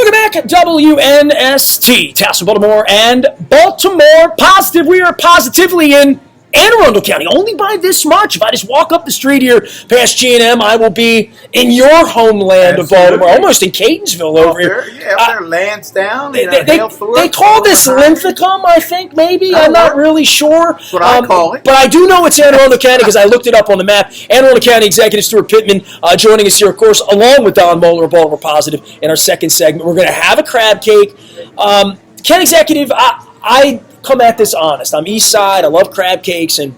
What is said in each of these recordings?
Welcome back at WNST, Towson, Baltimore, and Baltimore Positive. We are positively in Anne Arundel County, only by this much. If I just walk up the street here past G&M, I will be in your homeland of Baltimore, almost in Catonsville over here. Yeah, up there, Lansdowne. They call this Linthicum, I think, maybe. I'm not really sure. That's what I call it. But I do know it's Anne Arundel County because I looked it up on the map. Anne Arundel County Executive Steuart Pittman joining us here, of course, along with Don Moeller of Baltimore Positive in our second segment. We're going to have a crab cake. County Executive, I come at this honest. I'm East Side. I love crab cakes, and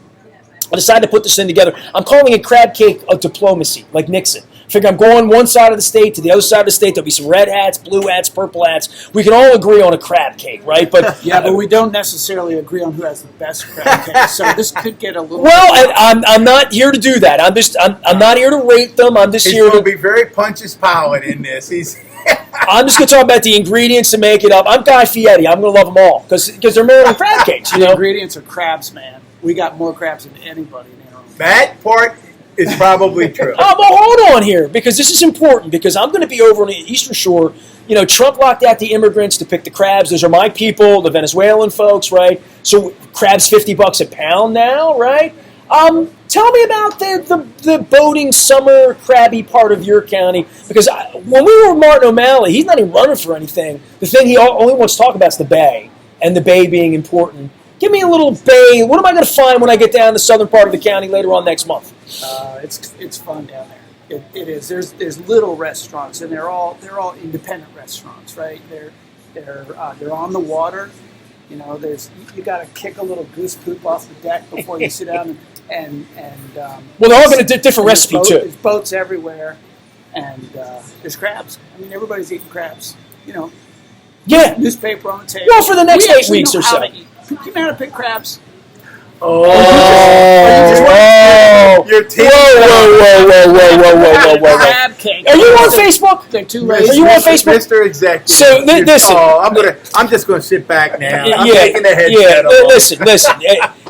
I decided to put this thing together. I'm calling it crab cake of diplomacy, like Nixon. I figure I'm going one side of the state to the other side of the state. There'll be some red hats, blue hats, purple hats. We can all agree on a crab cake, right? But but we don't necessarily agree on who has the best crab cake. So this could get a little. Well, and I'm not here to do that. I'm not here to rate them. I'm just here to be very Punch's Pilot in this. I'm just going to talk about the ingredients to make it up. I'm Guy Fieri. I'm going to love them all because they're Maryland crab cakes. The ingredients are crabs, man. We got more crabs than anybody in Anne Arundel. That part is probably true. Well, hold on here because this is important because I'm going to be over on the Eastern Shore. You know, Trump locked out the immigrants to pick the crabs. Those are my people, the Venezuelan folks, right? So crabs $50 a pound now, right? Tell me about the boating summer crabby part of your county because when we were with Martin O'Malley, he's not even running for anything. The thing he only wants to talk about is the bay and the bay being important. Give me a little bay. What am I going to find when I get down the southern part of the county later on next month? It's fun down there. It is. There's little restaurants and they're all independent restaurants, right? They're on the water. You know, you got to kick a little goose poop off the deck before you sit down and well, they're all going to different recipe too. There's boats everywhere, and there's crabs. I mean, everybody's eating crabs. You know, yeah. Newspaper on the table. Well, for the next 8 weeks or so. You know how to pick crabs? Oh! Whoa! Crab cake. Are you on Facebook? They're too lazy. Are you on Facebook? Mr. Executive. So listen. I'm just going to sit back now. I'm yeah, taking the headset off. Listen.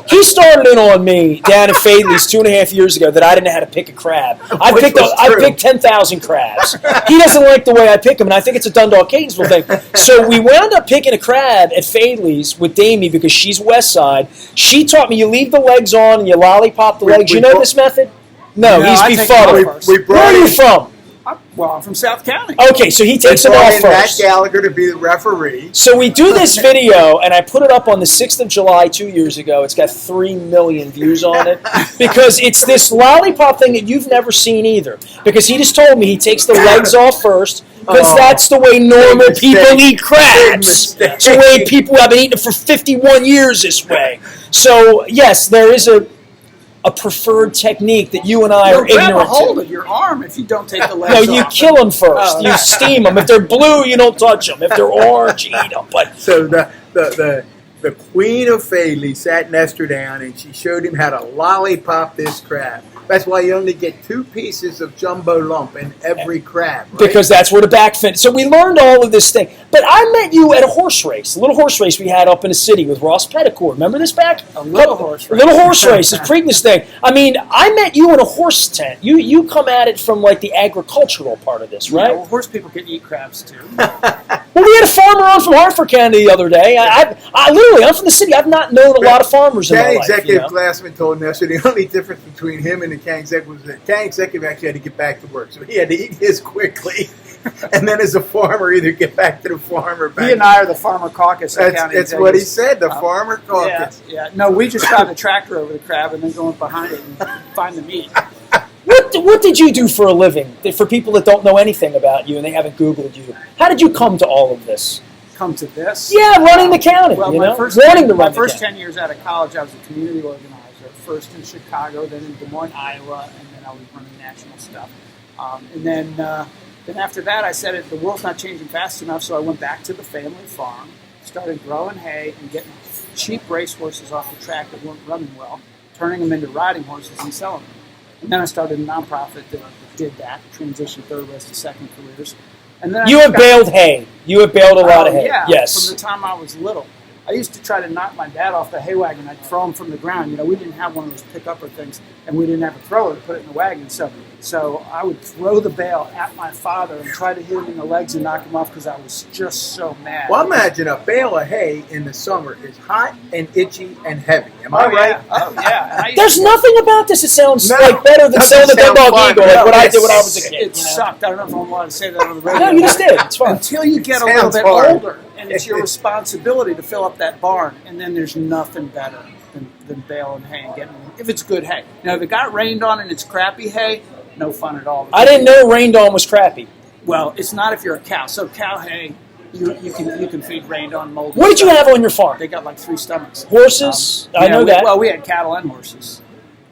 He started in on me down in Fadley's 2.5 years ago that I didn't know how to pick a crab. I picked 10,000 crabs. He doesn't like the way I pick them, and I think it's a Dundalk-Catonsville thing. So we wound up picking a crab at Fadley's with Damie because she's West Side. She taught me you leave the legs on and you lollipop the legs. You know this method? No, he's befuddled. Where are you from? I'm from South County. Okay, so he takes them off first. Matt Gallagher to be the referee. So we do this video, and I put it up on the 6th of July 2 years ago. It's got 3 million views on it because it's this lollipop thing that you've never seen either. Because he just told me he takes the legs off first because that's the way normal people eat crabs. It's the way people have been eating it for 51 years this way. So, yes, there is a preferred technique that you and I are ignorant to. Grab a hold of your arm if you don't take the legs off. No, you kill them first. You steam them. If they're blue, you don't touch them. If they're orange, you eat them. But so the queen of Fadley sat Nestor down and she showed him how to lollipop this crab. That's why you only get 2 pieces of jumbo lump in every crab, right? Because that's where the back fin. So we learned all of this thing. But I met you at a horse race, a little horse race we had up in the city with Ross Petticourt. Remember this back? A little horse race. A little horse race, this Preakness thing. I mean, I met you in a horse tent. You come at it from like the agricultural part of this, right? Well, horse people can eat crabs too. Well, we had a farmer on from Hartford County the other day. I literally, I'm from the city. I've not known a lot of farmers in my life. Executive Glassman told Nestor the only difference between him and the county executive was that the county executive actually had to get back to work. So he had to eat his quickly. And then as a farmer, either get back to the farm or back. He and I are the farmer caucus. That's what he said, the farmer caucus. Yeah. No, we just drive the tractor over the crab and then go behind it and find the meat. What did you do for a living? For people that don't know anything about you and they haven't Googled you, how did you come to all of this? Come to this? Yeah, running the county. Well, my first 10 years out of college, I was a community organizer. First in Chicago, then in Des Moines, Iowa, and then I was running national stuff. And then after that, I said the world's not changing fast enough, so I went back to the family farm, started growing hay and getting cheap racehorses off the track that weren't running well, turning them into riding horses and selling them. And then I started a nonprofit that did that, transitioned thoroughbreds to second careers. And then you have baled hay. You have baled a lot of hay. Yeah, yes. From the time I was little. I used to try to knock my dad off the hay wagon. I'd throw him from the ground. You know, we didn't have one of those pick-upper things, and we didn't have a thrower to put it in the wagon. So I would throw the bale at my father and try to hit him in the legs and knock him off because I was just so mad. Well, imagine a bale of hay in the summer is hot and itchy and heavy. Am I right? Oh, yeah. There's nothing about this that sounds like better than selling the Dundalk Eagle, like what I did when I was a kid. It sucked. I don't know if I want to say that on the radio. No, you just did. It's fine. Until you get a little bit older, and it's your responsibility to fill up that barn, and then there's nothing better than baling hay and getting it, if it's good hay. Now, if it got rained on and it's crappy hay, no fun at all. I didn't know rained on was crappy. Well, it's not if you're a cow. So cow hay, you can feed rained on mold. What did you have on your farm? They got like 3 stomachs. Horses? I know that. Well, we had cattle and horses.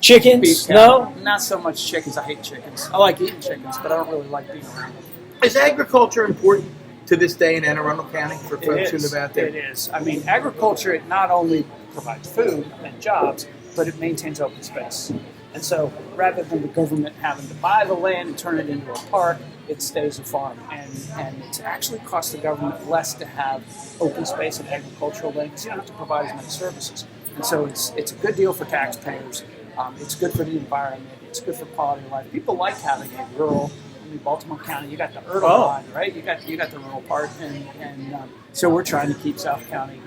Chickens? Beef No? cattle. Not so much chickens. I hate chickens. I like eating chickens, but I don't really like being around them. Is agriculture important to this day in Anne Arundel County for folks who live out there? It is. I mean, agriculture, it not only provides food and jobs, but it maintains open space. And so rather than the government having to buy the land and turn it into a park, it stays a farm. And it's actually cost the government less to have open space and agricultural land because you don't have to provide as many services. And so it's a good deal for taxpayers. It's good for the environment. It's good for quality of life. People like having a rural. I mean, Baltimore County, you got the urban line, right? You got the rural part, and so we're trying to keep South County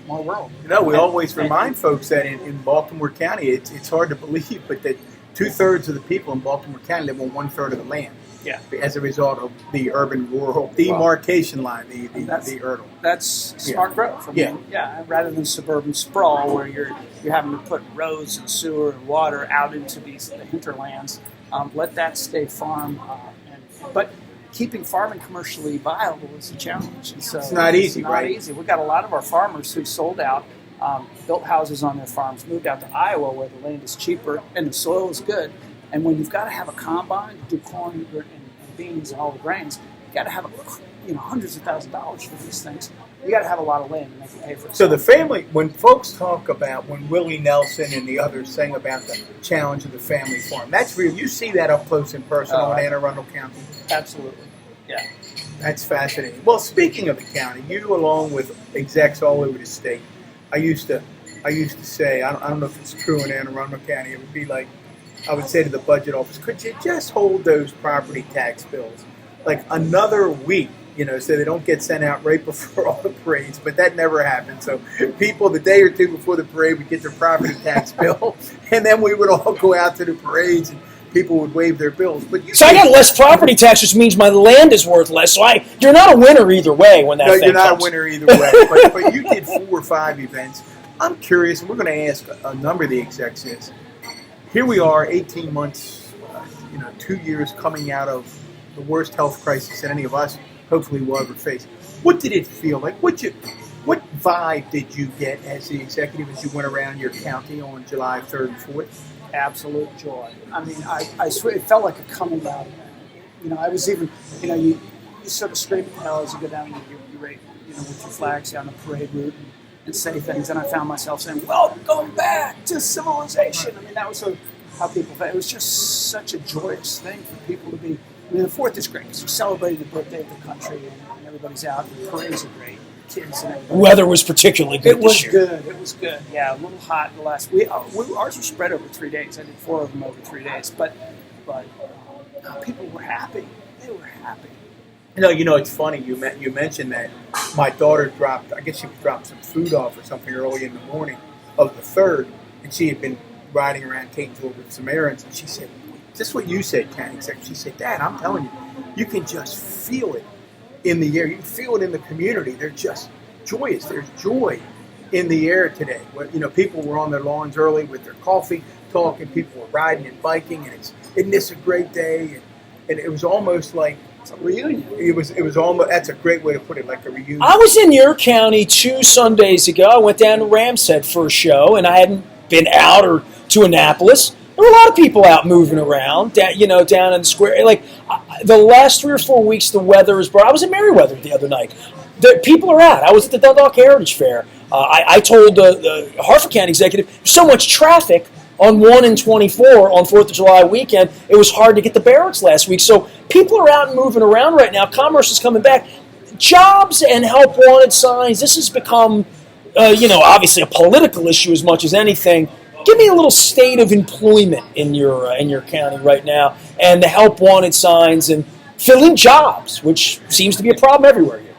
more rural. You know, we always remind folks that in Baltimore County, it's hard to believe, but that 2/3 of the people in Baltimore County live on 1/3 of the land. Yeah. As a result of the urban-rural demarcation line, the URL. That's smart growth. I mean, rather than suburban sprawl where you're having to put roads and sewer and water out into the hinterlands, let that stay farm. But keeping farming commercially viable is a challenge. And so it's not easy, right? It's not easy. We've got a lot of our farmers who sold out, built houses on their farms, moved out to Iowa where the land is cheaper and the soil is good. And when you've got to have a combine to do corn and beans and all the grains, you got to have hundreds of thousands of dollars for these things. You got to have a lot of land to make it pay for itself. So the family, when folks talk about when Willie Nelson and the others sang about the challenge of the family farm, that's real. You see that up close and personal in Anne Arundel County. Absolutely, yeah. That's fascinating. Well, speaking of the county, you along with execs all over the state, I used to say, I don't know if it's true in Anne Arundel County, it would be like, I would say to the budget office, could you just hold those property tax bills like another week, so they don't get sent out right before all the parades, but that never happened. So people, the day or two before the parade, would get their property tax bill, and then we would all go out to the parades, and people would waive their bills. But so I got less property tax, which means my land is worth less. So you're not a winner either way when that thing you're not comes. a winner either way. but you did 4 or 5 events. I'm curious, and we're going to ask a number of the execs this. Here we are, 18 months, 2 years coming out of the worst health crisis that any of us hopefully will ever face. What did it feel like? What vibe did you get as the executive as you went around your county on July 3rd and 4th? Absolute joy. I mean, I swear it felt like a coming out event. I was even, you sort of scream at hell as you go down and you rate, with your flags down the parade route and say things. And I found myself saying, welcome back to civilization. I mean, that was how people felt. It was just such a joyous thing for people to be. I mean, the 4th is great because you're celebrating the birthday of the country and everybody's out. And the parades are great. Kids and everybody. Weather was particularly good this year. It was good. Yeah, a little hot in the last week. Ours were spread over 3 days. I did 4 of them over 3 days. But people were happy. They were happy. It's funny. You mentioned that my daughter dropped some food off or something early in the morning of the 3rd, and she had been riding around Catonsville with some errands, and she said, just what you said, County Executive. She said, Dad, I'm telling you, you can just feel it in the air. You can feel it in the community. They're just joyous. There's joy in the air today. People were on their lawns early with their coffee, talking. People were riding and biking, and isn't this a great day? And it was almost like it's a reunion. It was almost. That's a great way to put it, like a reunion. I was in your county 2 Sundays ago. I went down to Ramshead for a show, and I hadn't been out or to Annapolis. There were a lot of people out moving around, down in the square. Like the last 3 or 4 weeks, the weather is bright. I was in Merriweather the other night. People are out. I was at the Dundalk Heritage Fair. I told the Harford County executive, there's so much traffic on 1 and 24 on 4th of July weekend, it was hard to get the barracks last week. So people are out and moving around right now. Commerce is coming back. Jobs and help wanted signs, this has become obviously a political issue as much as anything. Give me a little state of employment in your county right now, and the help wanted signs and filling jobs, which seems to be a problem everywhere here.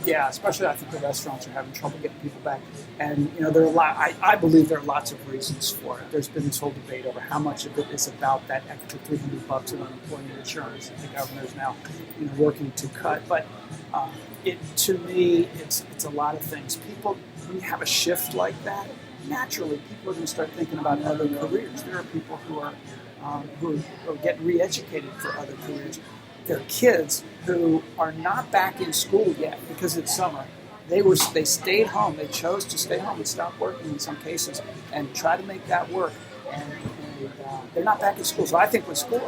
Yeah. Especially I think the restaurants are having trouble getting people back, and there are a lot. I believe there are lots of reasons for it. There's been this whole debate over how much of it is about that extra $300 in unemployment insurance that the governor's now working to cut. But to me, it's a lot of things. People, when you have a shift like that, naturally people are going to start thinking about other careers. There are people who are getting re-educated for other careers. There are kids who are not back in school yet because it's summer. They stayed home. They chose to stay home and stop working in some cases and try to make that work. And they're not back in school. So I think when school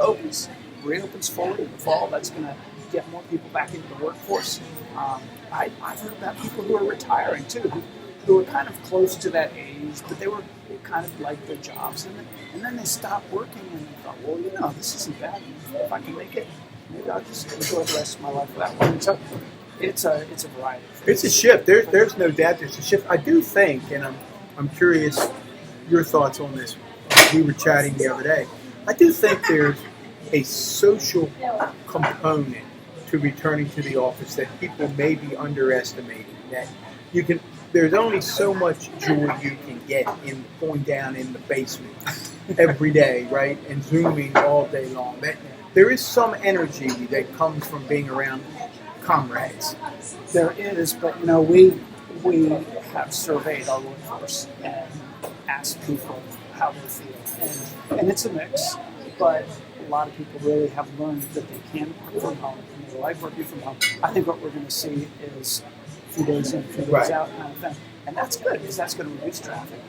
reopens fully in the fall, that's going to get more people back into the workforce. I've heard about people who are retiring too, who were kind of close to that age, but they kind of liked their jobs, and then they stopped working, and they thought, well, this isn't bad. If I can make it, maybe I'll just enjoy the rest of my life that way. So it's a variety. It's a shift. There's no doubt there's a shift. I do think, and I'm curious your thoughts on this. We were chatting the other day. I do think there's a social component to returning to the office that people may be underestimating. That there's only so much joy you can get in going down in the basement every day, right, and Zooming all day long. There is some energy that comes from being around comrades. There is, but we have surveyed our workforce and asked people how they feel, and it's a mix, but a lot of people really have learned that they can work from home and they like working from home. I think what we're going to see is a few days in, a few days out kind of thing, and that's good because that's going to reduce traffic,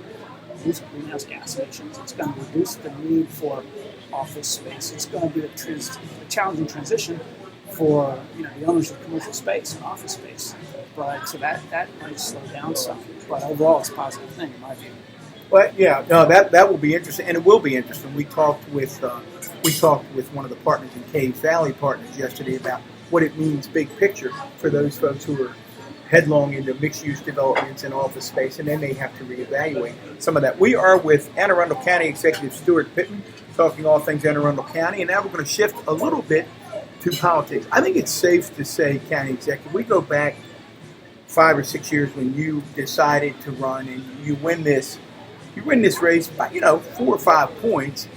reduce greenhouse gas emissions. It's going to reduce the need for office space. It's going to be a challenging transition for the owners of commercial space and office space, but so that might slow down some. But overall, it's a positive thing in my view. Well, yeah, no, that will be interesting, and it will be interesting. We talked with one of the partners in Cave Valley Partners yesterday about what it means big picture for those folks who are headlong into mixed-use developments and office space, and they may have to reevaluate some of that. We are with Anne Arundel County Executive Steuart Pittman, talking all things Anne Arundel County, and now we're going to shift a little bit to politics. I think it's safe to say, County Executive, we go back 5 or 6 years when you decided to run and you win this race by 4 or 5 points.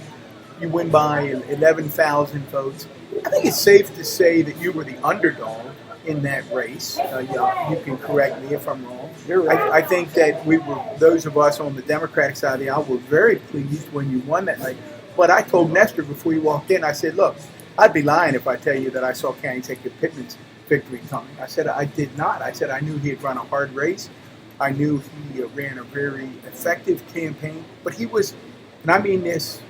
You win by 11,000 votes. I think it's safe to say that you were the underdog in that race. You can correct me if I'm wrong. I think that those of us on the Democratic side of the aisle were very pleased when you won that night. But I told Nestor before you walked in, I said, look, I'd be lying if I tell you that I saw County Executive Pittman's victory coming. I said I did not. I said I knew he had run a hard race. I knew he ran a very effective campaign. But he was, and I mean this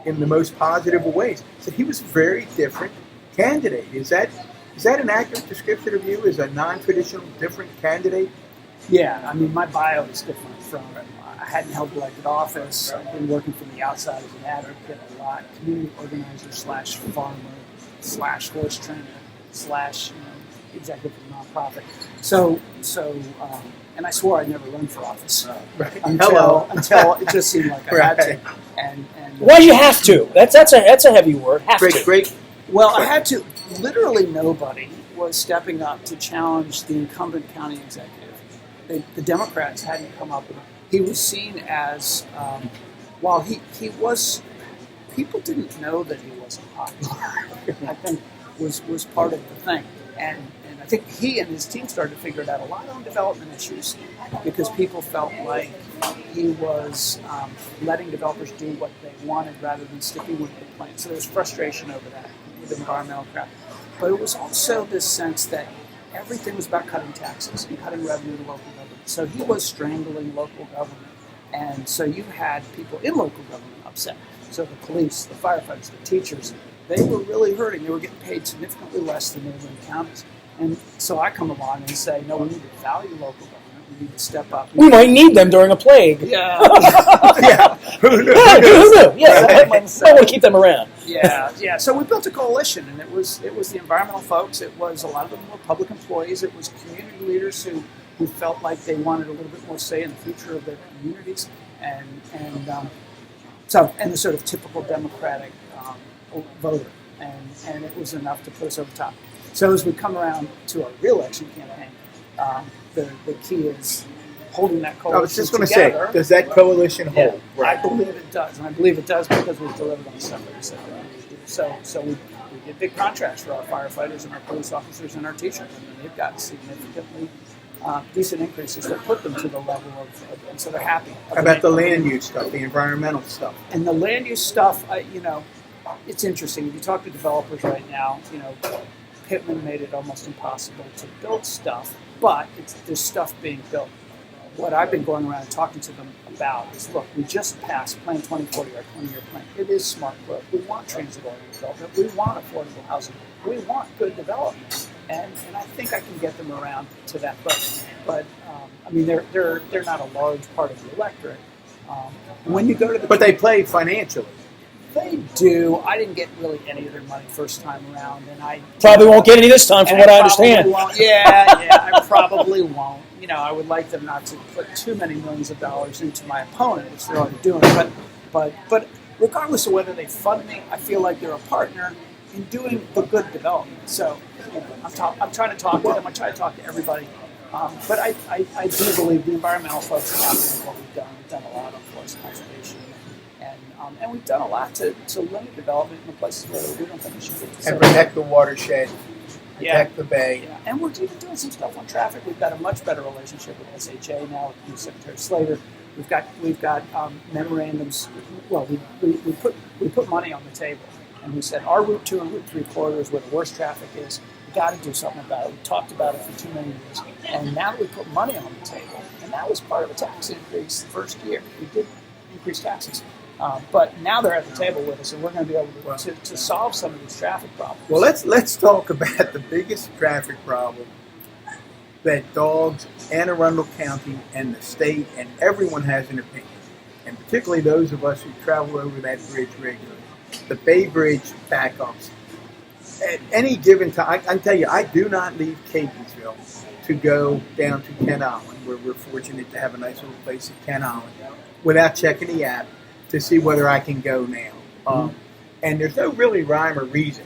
in the most positive of ways, so he was a very different candidate. Is that an accurate description of you as a non-traditional, different candidate? Yeah, I mean, my bio is different from, I hadn't held elected office. I've been working from the outside as an advocate a lot, community organizer / farmer / horse trainer / executive of a nonprofit. So, and I swore I'd never run for office until it just seemed like I had to. And why you have to? That's a heavy word. Have to. Great. Well, I had to. Literally nobody was stepping up to challenge the incumbent county executive. The Democrats hadn't come up with it. He was seen as, while he was, people didn't know that he wasn't popular. I think was part of the thing. And I think he and his team started to figure it out a lot on development issues because people felt like he was letting developers do what they wanted rather than sticking with the plan. So there was frustration over that with environmental crap. But it was also this sense that everything was about cutting taxes and cutting revenue to local government. So he was strangling local government. And so you had people in local government upset. So the police, the firefighters, the teachers, they were really hurting. They were getting paid significantly less than neighboring counties. And so I come along and say, no, we need to value local government. We need to step up. We might need them during a plague. Yeah. Yeah. Who knew? Yeah, I might want to keep them around. Yeah. So we built a coalition, and it was the environmental folks. It was a lot of them were public employees. It was community leaders who who felt like they wanted a little bit more say in the future of their communities, and the sort of typical Democratic voter, and it was enough to put us over the top. So as we come around to our re-election campaign, the key is holding that coalition. I was just going to together. say, does that coalition hold? Yeah, I believe it does, and I believe it does because we've delivered on the stuff that we said we wanted to do. So we did big contracts for our firefighters and our police officers and our teachers, and they've got significantly decent increases that put them to the level of and so they're happy. How about the land use stuff, the environmental stuff? And the land use stuff, it's interesting. If you talk to developers right now, Pittman made it almost impossible to build stuff, but there's stuff being built. What I've been going around and talking to them about is, look, we just passed Plan 2040, our 20-year plan. It is smart growth. We want transit-oriented development. We want affordable housing. We want good development. And I think I can get them around to that. But they're not a large part of the electorate. When you go to the But they play financially. They do. I didn't get really any of their money first time around, and I Probably won't get any this time, from what I understand. I probably won't. I would like them not to put too many millions of dollars into my opponent, which they're already doing. But regardless of whether they fund me, I feel like they're a partner in doing the good development. So I'm trying to talk to them. I try to talk to everybody. But I do believe the environmental folks are happy with what we've done. We've done a lot on forest conservation. And we've done a lot to limit development in the places where we don't think we should be. And protect the watershed, protect the bay. Yeah. And we're even doing some stuff on traffic. We've got a much better relationship with SHA now, with Secretary Slater. We've got memorandums. Well, we put money on the table, and we said our Route 2 and Route 3 corridors where the worst traffic is. We got to do something about it. We talked about it for too many years, and now we put money on the table, and that was part of a tax increase the first year. We did increase taxes. But now they're at the table with us, and we're going to be able to solve some of these traffic problems. Well, let's talk about the biggest traffic problem that dogs Anne Arundel County and the state and everyone has an opinion, and particularly those of us who travel over that bridge regularly. The Bay Bridge backups. At any given time, I can tell you, I do not leave Catonsville to go down to Kent Island, where we're fortunate to have a nice little place at Kent Island, without checking the app to see whether I can go now. And there's no really rhyme or reason,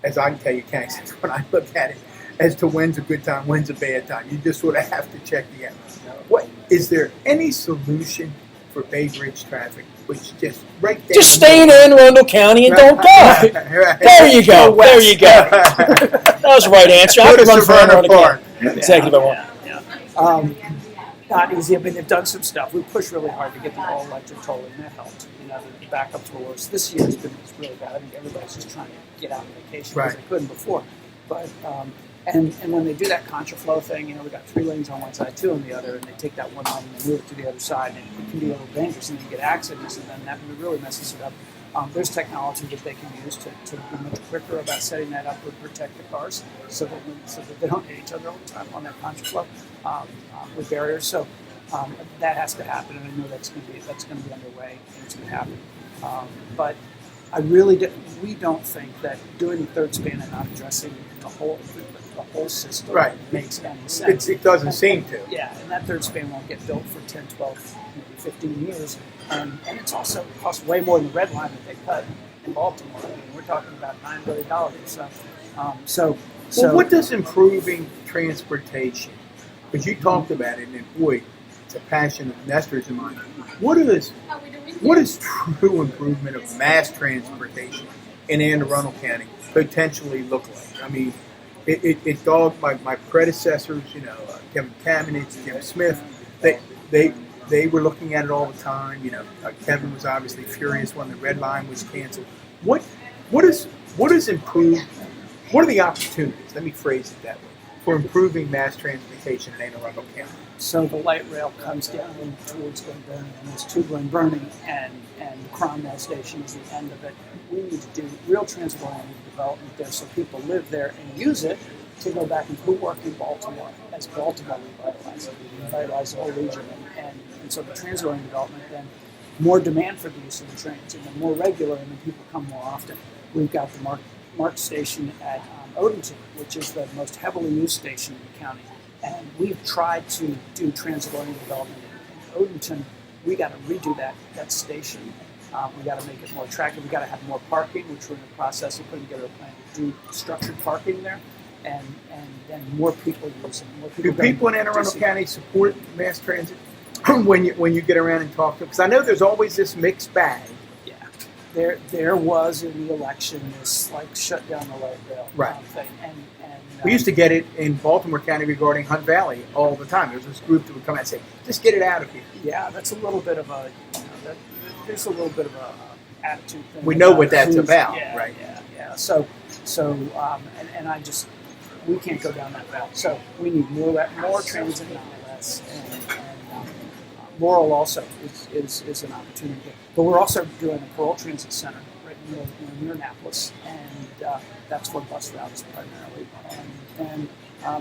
as I can tell you, Kansas, when I look at it, as to when's a good time, when's a bad time. You just sort of have to check the app. Is there any solution for Bay Bridge traffic, which just right there? Just stay in Anne Arundel County and don't go. Right. There you go. There you go. That was the right answer. I could run for Anne Arundel County. Executive one. Not easy. I mean, they've done some stuff. We pushed really hard to get the all-electric tolling. That helped. The backups were worse. This year has been really bad. I think everybody's just trying to get out on vacation because they couldn't before. But and when they do that contraflow thing, we got 3 lanes on one side, 2 on the other, and they take that one lane and they move it to the other side, and it can be a little dangerous, and you get accidents, and then that really messes it up. There's technology that they can use to be much quicker about setting that up to protect the cars so that they don't hit each other all the time on that contraflow with barriers. So that has to happen, and I know that's going to be underway, and it's going to happen. But we don't think that doing the third span and not addressing the whole system makes any sense. It doesn't seem to. Yeah, and that third span won't get built for 10, 12, maybe 15 years. And it's also costs way more than the red line that they cut in Baltimore. I mean, we're talking about $9 billion. So what does improving transportation? Because you talked about it, and boy, it's a passion of Nestor's in mine. What is true improvement of mass transportation in Anne Arundel County potentially look like? I mean, it dogged my predecessors, Kevin Kamenich, Jim Smith. They were looking at it all the time. Kevin was obviously furious when the red line was canceled. What is improved? What are the opportunities? Let me phrase it that way for improving mass transportation in Anne Arundel County. So the light rail comes down towards Glen Burnie, and there's 2 Glen Burnie, and the Cromwell station is the end of it. We need to do real transit-oriented development there so people live there and use it to go back and put work in Baltimore as Baltimore revitalize the whole region. And so the transit-oriented development, then more demand for the use of the trains, and then more regular, and then people come more often. We've got the Mark station at Odenton, which is the most heavily used station in the county. And we've tried to do transit-oriented development in Odenton. We got to redo that station. We got to make it more attractive. We got to have more parking, which we're in the process of putting together a plan to do structured parking there, and then more people using. Do people in Anne Arundel County support mass transit when you get around and talk to them? Because I know there's always this mixed bag. Yeah, there was in the election this like shut down the light rail thing, and we used to get it in Baltimore County regarding Hunt Valley all the time. There was this group that would come out and say, "Just get it out of here." Yeah, that's a little bit of a. There's a little bit of a attitude thing. We know what that's about, right? Yeah. So, and I just we can't go down that route. So we need more transit, not less. And Laurel also is an opportunity. But we're also doing a parole transit center right near Annapolis, and that's for bus routes primarily. And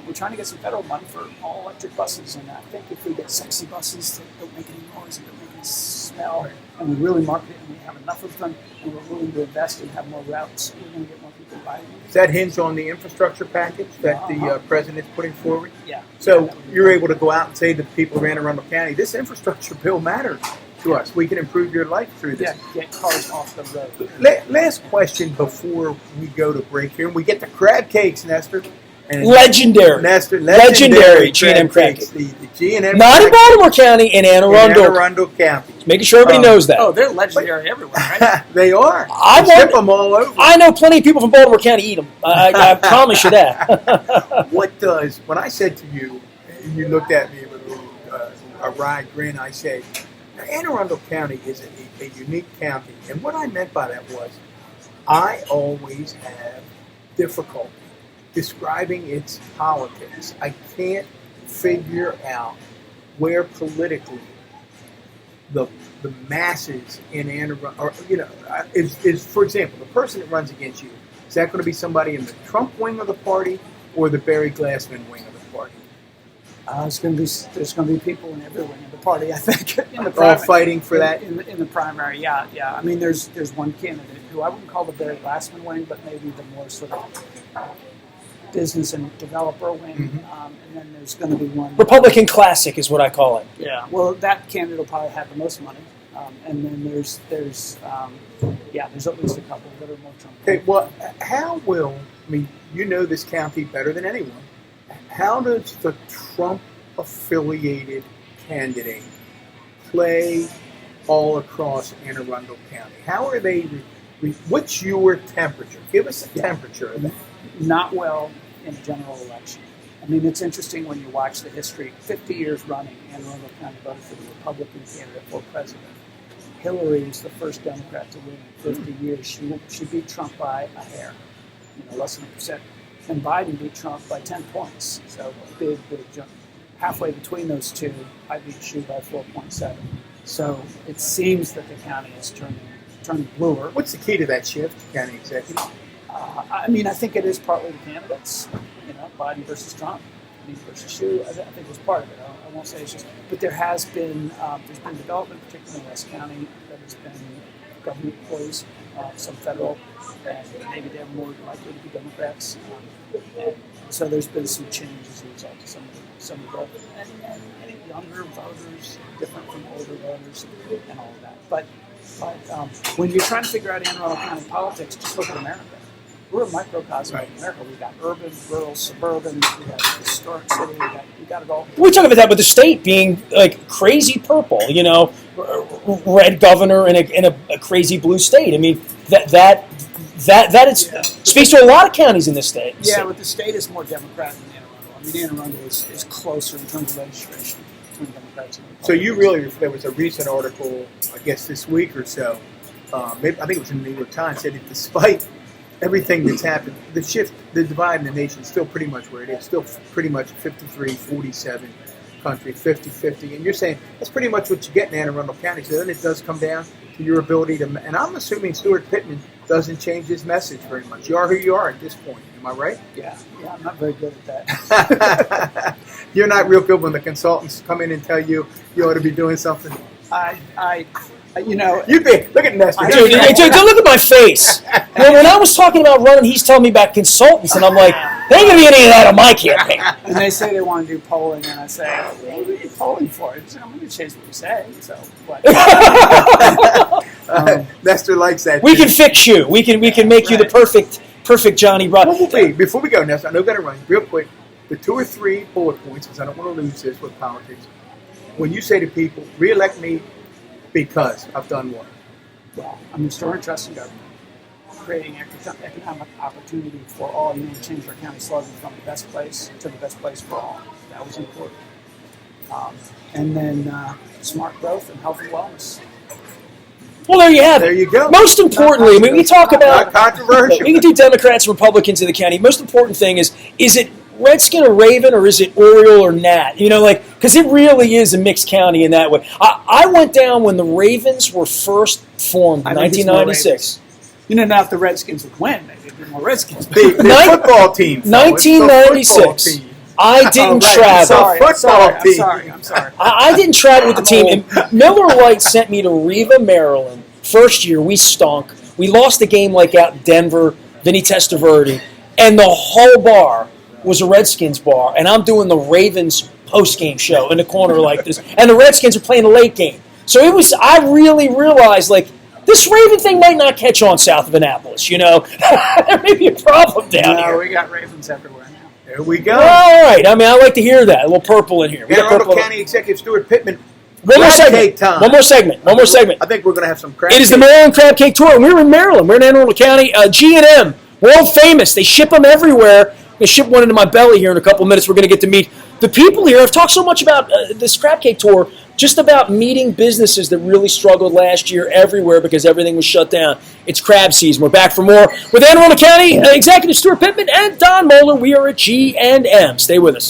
we're trying to get some federal money for all electric buses, and I think if we get sexy buses that don't make any noise and don't make any smell, and we really market it and we have enough of them, and we're willing to invest and have more routes, we're going to get more people buying them. Does that hinge on the infrastructure package that the president's putting forward? Yeah. So you're able to go out and say to the people of Anne Arundel County, this infrastructure bill matters to us. We can improve your life through this. Yeah, get cars off the road. Last question before we go to break here. And we get the crab cakes, Nestor. And Legendary G&M crab cakes. The G&M Not in Baltimore County, in Anne Arundel. Anne Arundel County. Making sure everybody knows that. Oh, they're legendary everywhere, right? They are. I ship them all over. I know plenty of people from Baltimore County eat them. I promise you that. When I said to you, you looked at me with a wry grin, I said, Anne Arundel County is a unique county. And what I meant by that was, I always have difficulty describing its politics. I can't figure out where politically the masses in Anne Arundel, is for example, the person that runs against you, is that going to be somebody in the Trump wing of the party or the Barry Glassman wing of the party? There's going to be people in every wing of the party, I think. In the all fighting for that? In the primary, yeah. I mean, there's one candidate who I wouldn't call the Barry Glassman wing, but maybe the more sort of business and developer wing, and then there's going to be one Republican classic is what I call it. Yeah, well, that candidate will probably have the most money, and then there's at least a couple that are more Trump. Okay, well, how will you know this county better than anyone? How does the Trump-affiliated candidate play all across Anne Arundel County? How are they? What's your temperature? Give us a temperature of that. Not well in a general election. I mean, it's interesting when you watch the history. 50 years running, Anne Arundel County voted for the Republican candidate for president. Hillary is the first Democrat to win in 50 years. She beat Trump by a hair, less than 1%. And Biden beat Trump by 10 points. So a big jump. Halfway between those two, I beat Xi by 4.7. So it seems that the county is turning bluer. What's the key to that shift, county executive? I think it is partly the candidates, Biden versus Trump, me versus Xi. I think it's part of it. I won't say it's just, but there's been development, particularly in West County, that has been government employees, some federal, and maybe they're more likely to be Democrats. And so there's been some change as a result of some of the and younger voters, different from older voters, and all of that. But when you're trying to figure out Anne Arundel County politics, just look at America. We're a microcosm of America. We've got urban, rural, suburban, we got historic city, we got it all. We talk about that with the state being like crazy purple, red governor in a crazy blue state. I mean, speaks to a lot of counties in this state. Yeah, but the state is more Democrat than Anne Arundel. I mean, Anne Arundel is closer in terms of registration between Democrats and Republicans. So there was a recent article, I guess this week or so, I think it was in the New York Times, said that despite everything that's happened, the divide in the nation is still pretty much where it is, still pretty much 53-47 country, 50-50. And you're saying that's pretty much what you get in Anne Arundel County. So then it does come down to your ability to, and I'm assuming Steuart Pittman doesn't change his message very much. You are who you are at this point. Am I right? Yeah, I'm not very good at that. You're not real good when the consultants come in and tell you ought to be doing something? I You know, Look at Nestor. Dude, look at my face. When I was talking about running, he's telling me about consultants, and I'm like, there ain't going to be any of that on my campaign. and they say they want to do polling, and I say, what are you polling for? I say, I'm going to change what you say. So, what? Nestor likes that. We can fix you. We can make you the perfect Johnny Bravo. Before we go, Nestor, I know we got to run real quick. The 2 or 3 bullet points, because I don't want to lose this with politics. When you say to people, reelect me because I've done what? Well, I'm restoring trust in government, creating economic opportunity for all. You know, change our county slogan from the best place to the best place for all. That was important. And then smart growth and health and wellness. Well, there you have it. There you go. Most importantly, we talk about not controversial. We can do Democrats and Republicans in the county. Most important thing is it Redskin or Raven, or is it Oriole or Nat? You know, because it really is a mixed county in that way. I went down when the Ravens were first formed in 1996. You know, now if the Redskins would win, maybe it'd be more Redskins. The football team. 1996. I didn't travel. I'm sorry. I didn't travel with the team. And Miller Lite sent me to Riva, Maryland. First year, we stunk. We lost the game like out in Denver, Vinny Testaverde. And the whole bar was a Redskins bar. And I'm doing the Ravens post-game show in the corner like this. And the Redskins are playing a late game. So I really realized, this Raven thing might not catch on south of Annapolis, you know. There may be a problem down here. No, we got Ravens everywhere now. There we go. All right. I mean, I like to hear that. A little purple in here. Anne Arundel County Executive Steuart Pittman. One more segment. I think we're going to have some crab It is cake. the Maryland Crab Cake Tour, and we're in Maryland. We're in Anne Arundel County. G&M, world famous. They ship them everywhere. They ship one into my belly here in a couple of minutes. We're going to get to meet the people here. I've talked so much about this Crab Cake Tour, just about meeting businesses that really struggled last year everywhere because everything was shut down. It's crab season. We're back for more with Anne Arundel County Executive Steuart Pittman and Don Moeller. We are at G&M. Stay with us.